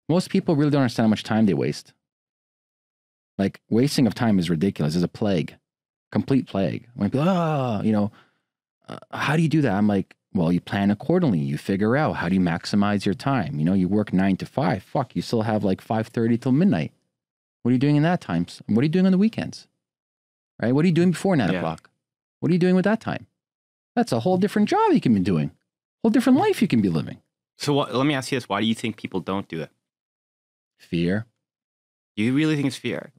Most people really don't understand how much time they waste. Like, wasting of time is ridiculous. It's a plague, complete plague. When people, how do you do that? I'm like, well, you plan accordingly. You figure out how do you maximize your time. You work 9 to 5. Fuck, you still have like 5:30 till midnight. What are you doing in that time? What are you doing on the weekends? Right? What are you doing before 9 o'clock? What are you doing with that time? That's a whole different job you can be doing. Whole different life you can be living. So let me ask you this. Why do you think people don't do it? Fear. Do you really think it's fear?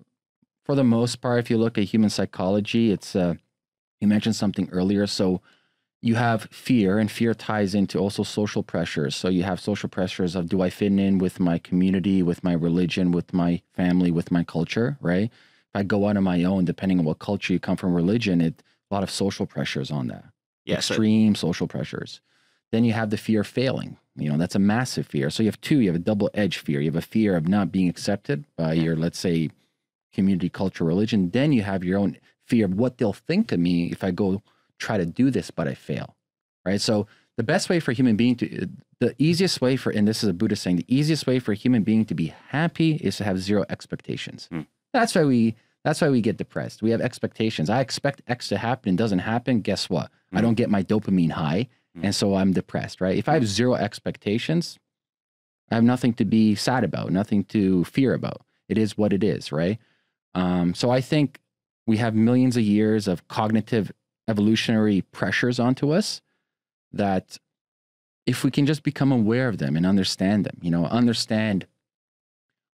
For the most part, if you look at human psychology, it's, you mentioned something earlier. So you have fear, and fear ties into also social pressures. So you have social pressures of, do I fit in with my community, with my religion, with my family, with my culture, right? If I go out on my own, depending on what culture you come from, religion, a lot of social pressures on that. Yeah, extreme social pressures. Then you have the fear of failing. That's a massive fear. So you have two. You have a double-edged fear. You have a fear of not being accepted by your, let's say, community, culture, religion. Then you have your own fear of what they'll think of me if I go try to do this, but I fail, right? So the best way for a human being the easiest way for, and this is a Buddhist saying, the easiest way for a human being to be happy is to have zero expectations. That's why we get depressed. We have expectations. I expect X to happen and doesn't happen. Guess what? I don't get my dopamine high. And so I'm depressed, right? If I have zero expectations, I have nothing to be sad about, nothing to fear about. It is what it is, right? So I think we have millions of years of cognitive evolutionary pressures onto us that if we can just become aware of them and understand them, understand,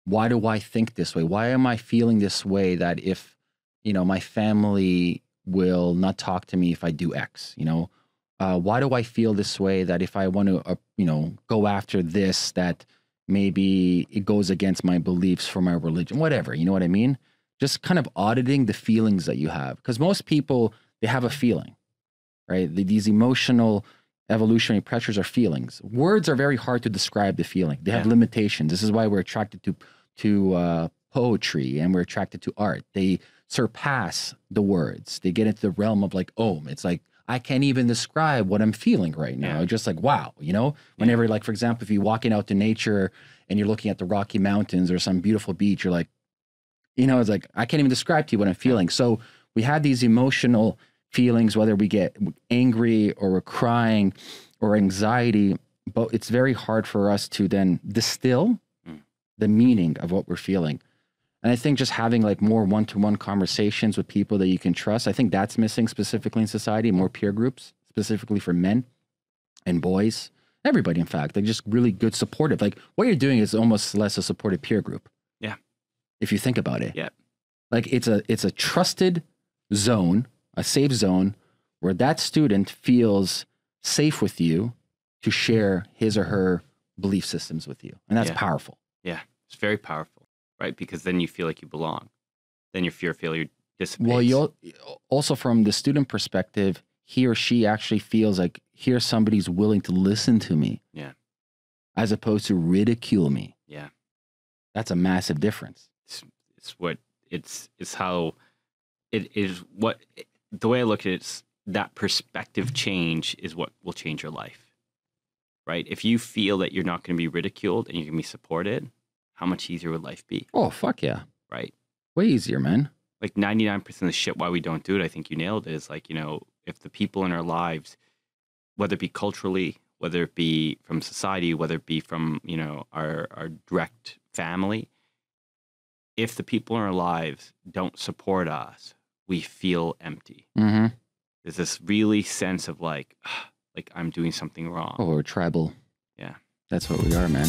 why do I think this way? Why am I feeling this way that if, my family will not talk to me if I do X, why do I feel this way that if I want to, go after this, that maybe it goes against my beliefs for my religion, whatever, you know what I mean? Just kind of auditing the feelings that you have. Because most people, they have a feeling, right? These emotional evolutionary pressures are feelings. Words are very hard to describe the feeling. They have limitations. This is why we're attracted to poetry, and we're attracted to art. They surpass the words. They get into the realm of like, it's like, I can't even describe what I'm feeling right now. Just like, wow, whenever, like, for example, if you're walking out to nature and you're looking at the Rocky Mountains or some beautiful beach, you're like, it's like, I can't even describe to you what I'm feeling. So we have these emotional feelings, whether we get angry or we're crying or anxiety, but it's very hard for us to then distill the meaning of what we're feeling. And I think just having like more one-to-one conversations with people that you can trust, I think that's missing specifically in society, more peer groups, specifically for men and boys, everybody, in fact, like just really good supportive. Like what you're doing is almost less a supportive peer group. Yeah. If you think about it. Yeah. Like it's a trusted zone, a safe zone where that student feels safe with you to share his or her belief systems with you. And that's powerful. Yeah. It's very powerful, right? Because then you feel like you belong. Then your fear of failure dissipates. Well, you'll also, from the student perspective, he or she actually feels like, here somebody's willing to listen to me. Yeah. As opposed to ridicule me. Yeah. That's a massive difference. It's how it is. The way I look at it is that perspective change is what will change your life, right? If you feel that you're not going to be ridiculed and you're going to be supported, how much easier would life be? Oh, fuck yeah. Right. Way easier, man. Like 99% of the shit why we don't do it, I think you nailed it, is like, if the people in our lives, whether it be culturally, whether it be from society, whether it be from, our direct family, if the people in our lives don't support us, we feel empty. Mm-hmm. There's this really sense of like I'm doing something wrong. Oh, we're tribal. Yeah. That's what we are, man.